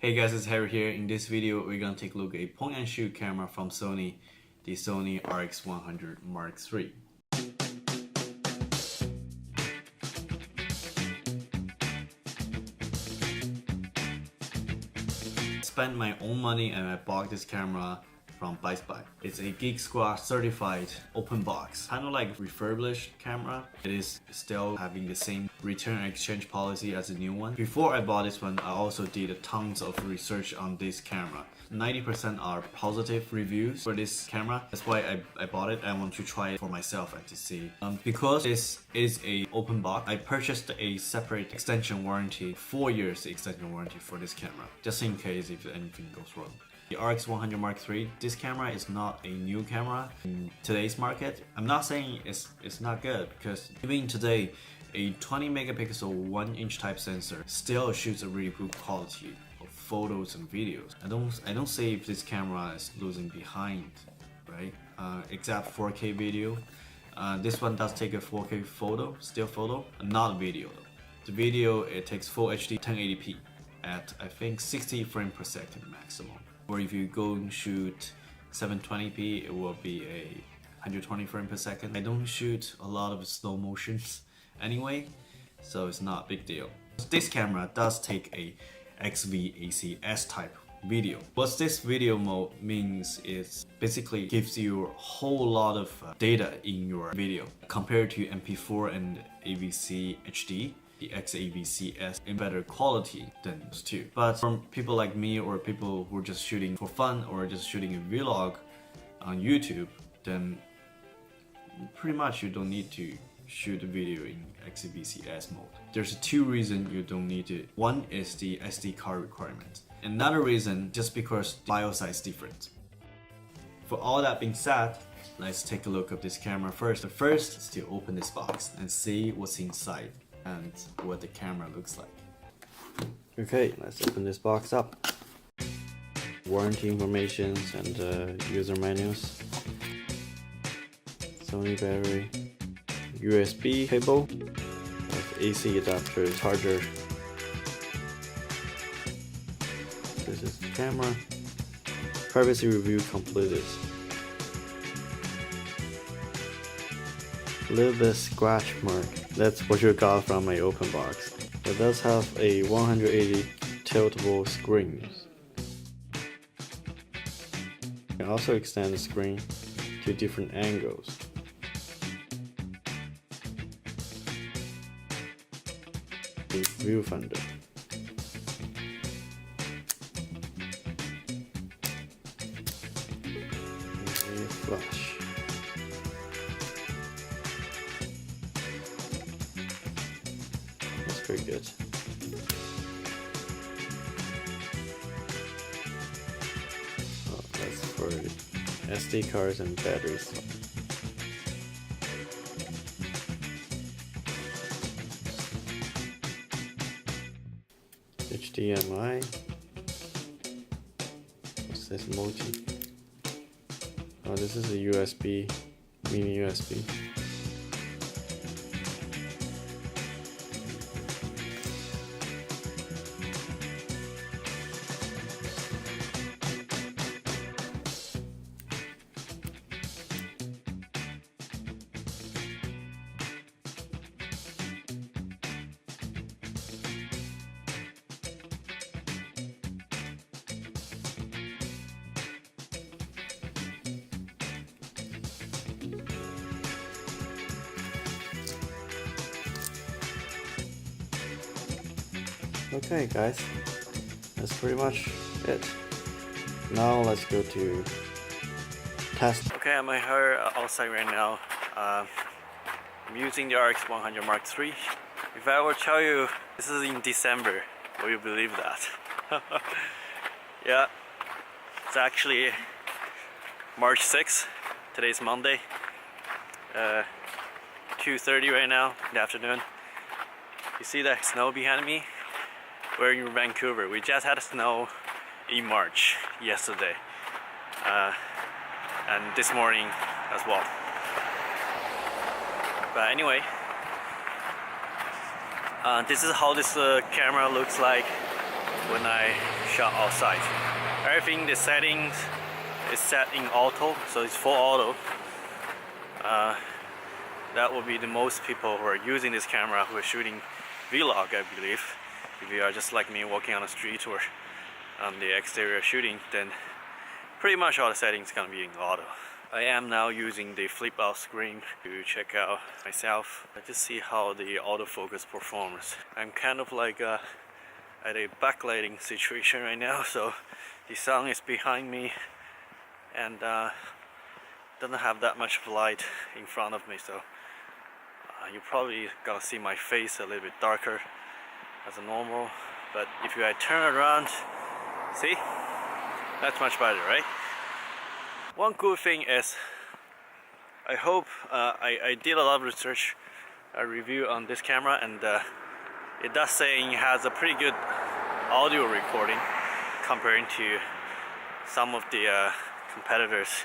Hey guys, it's Harry here. In this video, we're gonna take a look at a point and shoot camera from Sony, the Sony RX100 Mark III. I spent my own money and I bought this camera from Best Buy. It's a Geek Squad certified open box, kind of like refurbished camera. It is still having the same return and exchange policy as the new one. Before I bought this one, I also did tons of research on this camera. 90% are positive reviews for this camera. That's why I bought it. I want to try it for myself and to see. Because this is a open box, I purchased a separate extension warranty, 4 years extension warranty for this camera, just in case if anything goes wrong. The RX100 Mark III, this camera is not a new camera in today's market. I'm not saying it's not good, because even today, a 20 megapixel 1-inch type sensor still shoots a really good quality of photos and videos. I don't say if this camera is losing behind, right? Except 4K video. This one does take a 4K photo, still photo, not video though. The video, it takes full HD 1080p at I think 60 frames per second maximum. Or if you go and shoot 720p, it will be a 120 frames per second. I don't shoot a lot of slow motions anyway, so it's not a big deal. This camera does take a XVACS type video. What this video mode means is basically gives you a whole lot of data in your video compared to MP4 and AVC HD. The XAVCS in better quality than those two. But from people like me or people who are just shooting for fun or just shooting a vlog on YouTube, then pretty much you don't need to shoot a video in XAVCS mode. There's two reasons you don't need it. One is the SD card requirement. Another reason, just because the file size is different. For all that being said, let's take a look at this camera first. But first is to open this box and see what's inside and what the camera looks like. Okay, let's open this box up. Warranty information and user manuals. Sony battery, USB cable, with AC adapter, charger. This is the camera. Privacy review completed. Little bit scratch mark. That's what you got from my open box. It does have a 180 tiltable screen. You can also extend the screen to different angles. The viewfinder. And a flash. Pretty good. Oh, that's for SD cards and batteries. HDMI. What's this multi? Oh, this is a USB, mini USB. Okay guys, that's pretty much it. Now let's go to test. Okay, I'm here outside right now. I'm using the RX100 Mark III. If I were to tell you this is in December, will you believe that? Yeah, it's actually March 6th. Today's Monday. 2:30 right now in the afternoon. You see that snow behind me? We're in Vancouver. We just had snow in March yesterday, and this morning as well. But anyway, this is how this camera looks like when I shot outside. Everything, the settings is set in auto, so it's full auto. That will be the most people who are using this camera who are shooting vlog, I believe. If you are just like me walking on the street or on the exterior shooting, then pretty much all the settings gonna be in auto. I am now using the flip out screen to check out myself. I just see how the autofocus performs. I'm kind of like at a backlighting situation right now, so the sun is behind me and doesn't have that much light in front of me, so you probably gonna see my face a little bit darker as normal. But if I turn around, see, that's much better, right? One good thing is, I hope I did a lot of research, a review on this camera, and it does say it has a pretty good audio recording comparing to some of the competitors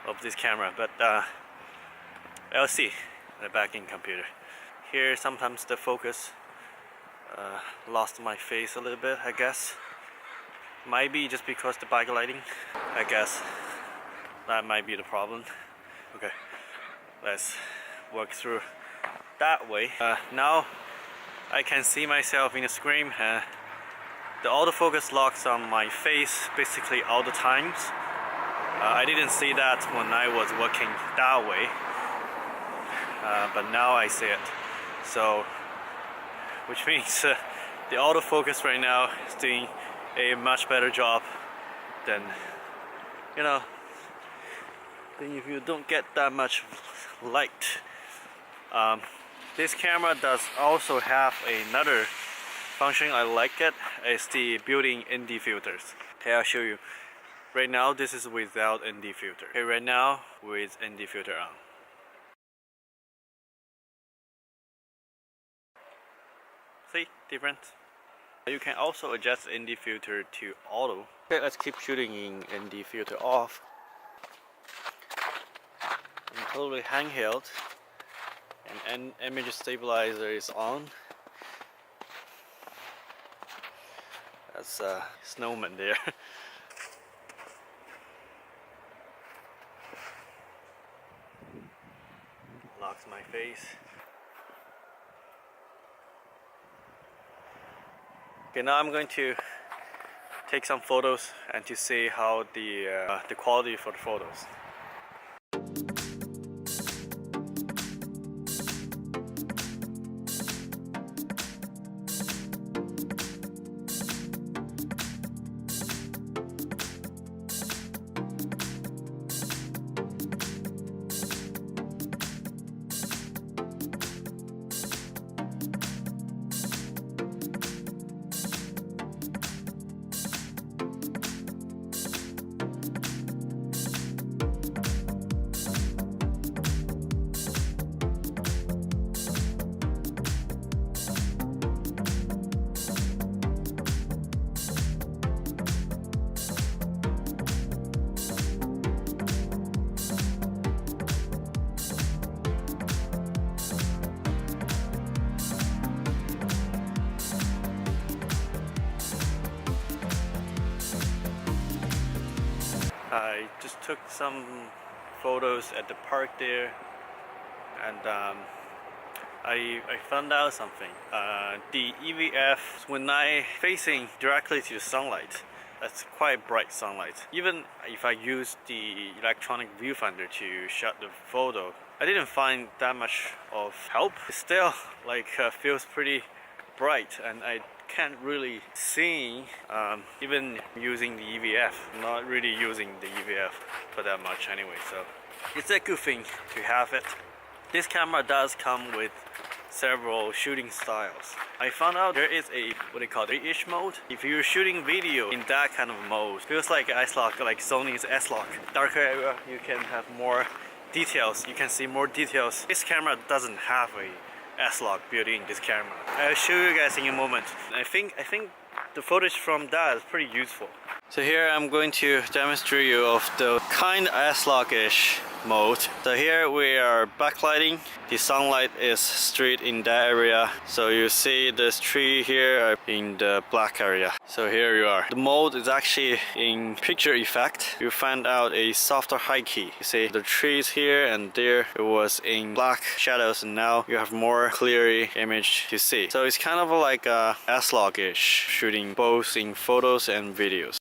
of this camera. But I'll see the back-end computer. Here sometimes the focus lost my face a little bit, I guess. Might be just because the backlighting, I guess. That might be the problem. Okay, let's work through that way. Now I can see myself in the screen. The autofocus locks on my face basically all the times. I didn't see that when I was working that way, but now I see it. So, which means the autofocus right now is doing a much better job than, you know, then if you don't get that much light. This camera does also have another function I like it. It's the built-in ND filters. Okay, I'll show you. Right now this is without ND filter. Okay, right now with ND filter on. See, difference? You can also adjust ND filter to auto. Okay, let's keep shooting in ND filter off. I'm totally handheld, and image stabilizer is on. That's a snowman there. Locks my face. Okay, now I'm going to take some photos and to see how the quality for the photos. I just took some photos at the park there, and I found out something. The EVF, when I facing directly to the sunlight, that's quite bright sunlight. Even if I use the electronic viewfinder to shot the photo, I didn't find that much of help. It still like feels pretty bright, and I can't really see even using the EVF. I'm not really using the EVF for that much anyway, so it's a good thing to have it. This camera does come with several shooting styles. I found out there is a what they call 3-inch mode. If you're shooting video in that kind of mode, feels like S-Log, like Sony's S-Log. Darker area, you can have more details. You can see more details. This camera doesn't have a S-Log built in this camera. I'll show you guys in a moment. I think the footage from that is pretty useful. So here I'm going to demonstrate you of the kind of S-Log-ish mode. So here we are backlighting. The sunlight is straight in that area. So you see this tree here in the black area. So here you are. The mode is actually in picture effect. You find out a softer high key. You see the trees here and there, it was in black shadows, and now you have more clear image to see. So it's kind of like a S-Log-ish, shooting both in photos and videos.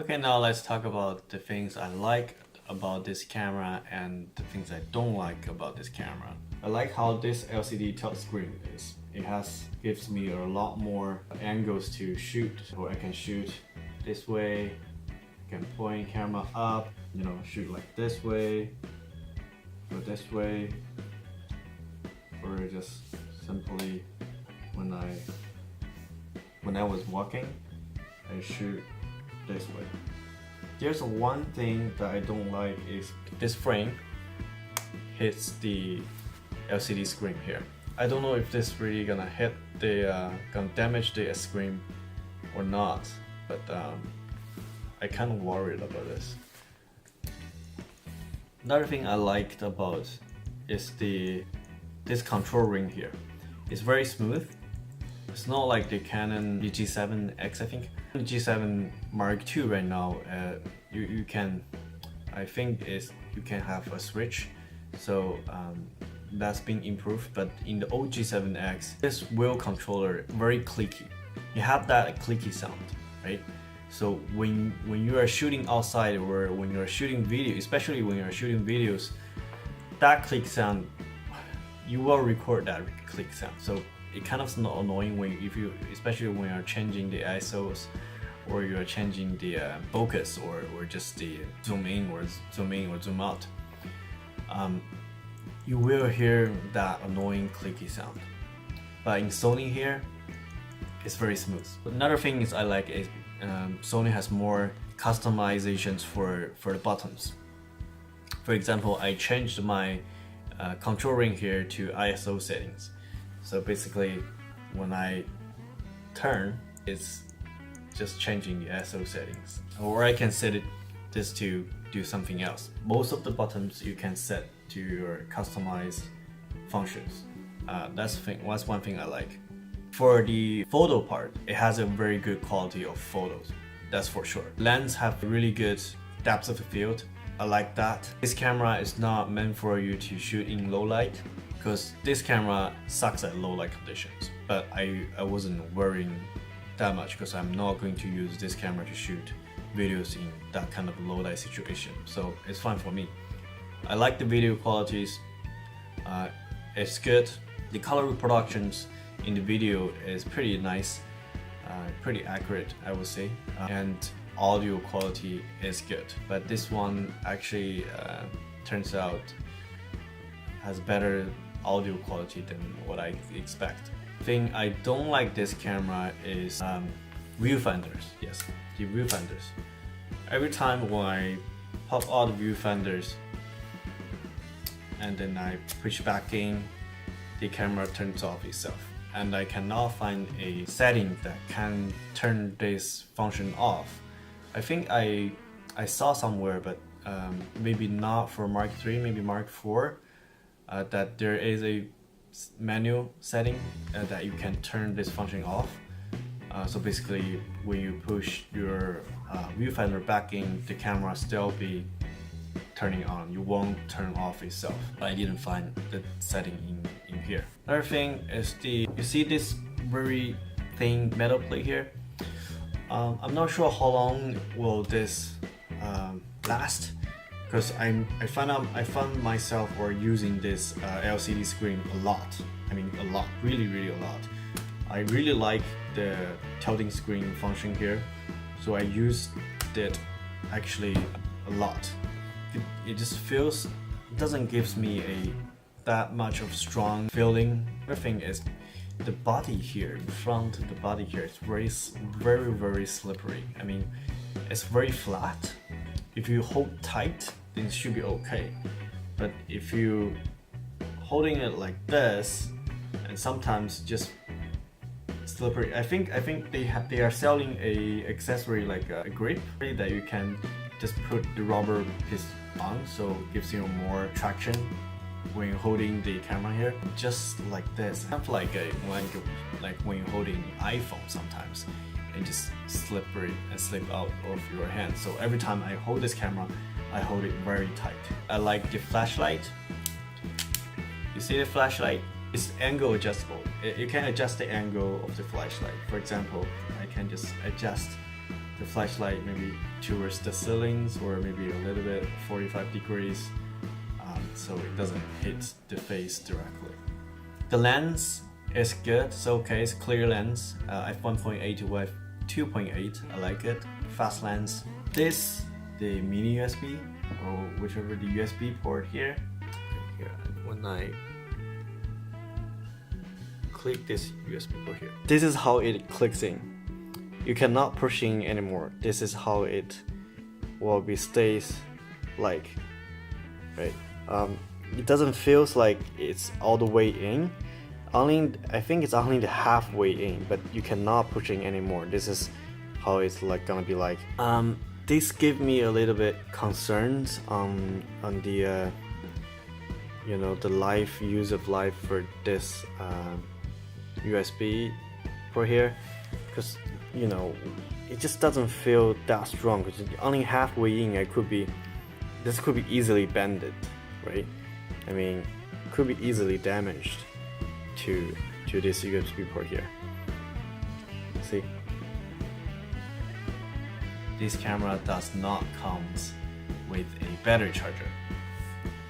Okay, now let's talk about the things I like about this camera and the things I don't like about this camera. I like how this LCD touchscreen is. It gives me a lot more angles to shoot. So I can shoot this way, I can point camera up, shoot like this way, go this way, or just simply when I was walking, I shoot this way. There's one thing that I don't like is this frame hits the LCD screen here. I don't know if this really gonna gonna damage the screen or not, but I kind of worried about this. Another thing I liked about is this control ring here. It's very smooth. It's not like the Canon G7X, I think. The G7 Mark II right now, you can have a switch, so that's been improved. But in the old G7X, this wheel controller very clicky. You have that clicky sound, right? So when you are shooting outside or when you are shooting video, especially when you are shooting videos, that click sound, you will record that click sound. So it kind of not annoying especially when you're changing the ISOs or you're changing the focus or just the zoom in or zoom out. You will hear that annoying clicky sound. But in Sony here, it's very smooth. Another thing I like is Sony has more customizations for the buttons. For example, I changed my control ring here to ISO settings. So basically, when I turn, it's just changing the ISO settings. Or I can set this to do something else. Most of the buttons you can set to your customized functions. That's one thing I like. For the photo part, it has a very good quality of photos. That's for sure. Lens have really good depth of field. I like that. This camera is not meant for you to shoot in low light, because this camera sucks at low light conditions. But I wasn't worrying that much because I'm not going to use this camera to shoot videos in that kind of low light situation. So it's fine for me. I like the video qualities. It's good. The color reproductions in the video is pretty nice, pretty accurate, I would say. And audio quality is good. But this one actually turns out has better audio quality than what I expect. The thing I don't like this camera is viewfinders. Yes, the viewfinders. Every time when I pop out the viewfinders and then I push back in, the camera turns off itself. And I cannot find a setting that can turn this function off. I think I saw somewhere, but maybe not for Mark III, maybe Mark IV, that there is a manual setting that you can turn this function off. So basically, when you push your viewfinder back in, the camera still be turning on. You won't turn off itself. I didn't find the setting in here. Another thing is you see this very thin metal plate here. I'm not sure how long will this last, because I found myself using this LCD screen a lot. I mean a lot, really a lot. I really like the tilting screen function here, so I used it actually a lot. It just feels, it doesn't give me that much of strong feeling. The thing is, the body here, in front of the body here, is very slippery. I mean, it's very flat. If you hold tight, then it should be okay. But if you holding it like this, and sometimes just slippery. I think they are selling a accessory like a grip that you can just put the rubber piece on, so it gives you more traction when you're holding the camera here. Just like this, kind of like when you're holding iPhone sometimes, and just slippery and slip out of your hand. So every time I hold this camera, I hold it very tight. I like the flashlight. You see the flashlight? It's angle adjustable. You can adjust the angle of the flashlight. For example, I can just adjust the flashlight maybe towards the ceilings, or maybe a little bit 45 degrees, so it doesn't hit the face directly. The lens is good, it's okay, it's clear lens, f1.8 to f2.8, I like it, fast lens. This, the mini USB, or whichever the USB port here, when I click this USB port here, this is how it clicks in. You cannot push in anymore. This is how it will be stays like, right? It doesn't feel like it's all the way in. I think it's only the halfway in, but you cannot push in anymore. This is how it's like gonna be like. This gave me a little bit concerns on the you know, the use of life for this USB port here, because you know, it just doesn't feel that strong, because only halfway in, this could be easily bended, right? I mean, could be easily damaged to this USB port here. See? This camera does not come with a battery charger.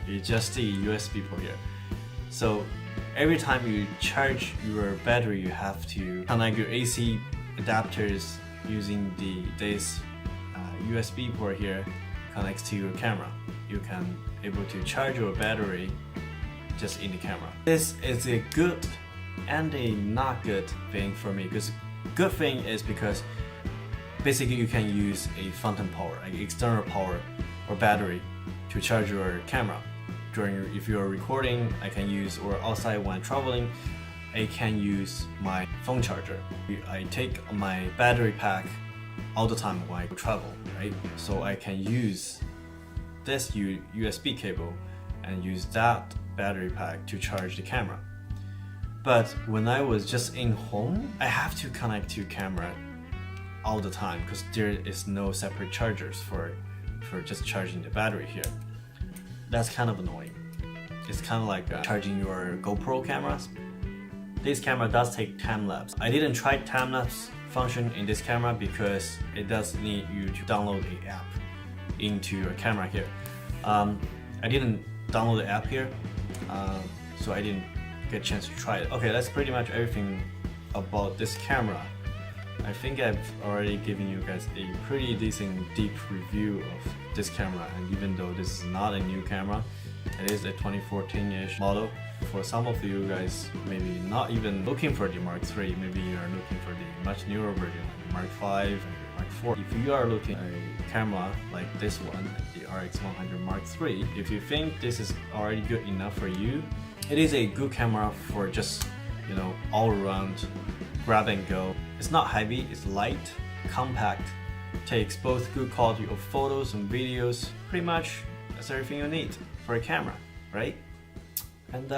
It's just a USB port here. So every time you charge your battery, you have to connect your AC adapters using this USB port here, connects to your camera. You can able to charge your battery just in the camera. This is a good and a not good thing for me, because good thing is because basically you can use a phantom power, like external power or battery, to charge your camera. If you are recording, I can use, or outside when traveling, I can use my phone charger. I take my battery pack all the time when I travel, right? So I can use this USB cable and use that battery pack to charge the camera. But when I was just in home, I have to connect to camera all the time, because there is no separate chargers for just charging the battery here. That's kind of annoying. It's kind of like charging your GoPro cameras. This camera does take time lapse. I didn't try time lapse function in this camera because it does need you to download the app into your camera here. I didn't download the app here, so I didn't get a chance to try it. Okay, that's pretty much everything about this camera. I think I've already given you guys a pretty decent deep review of this camera, and even though this is not a new camera, it is a 2014-ish model. For some of you guys, maybe not even looking for the Mark III, maybe you are looking for the much newer version, like the Mark V and the Mark IV. If you are looking at a camera like this one, the RX100 Mark III, if you think this is already good enough for you, it is a good camera for just, you know, all around grab and go. It's not heavy, it's light, compact, takes both good quality of photos and videos. Pretty much that's everything you need for a camera, right? And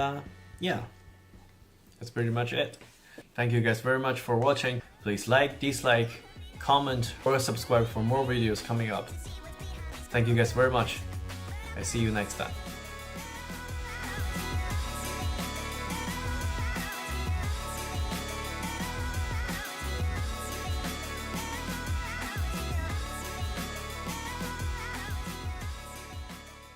yeah, that's pretty much it. Thank you guys very much for watching. Please like, dislike, comment, or subscribe for more videos coming up. Thank you guys very much. I see you next time.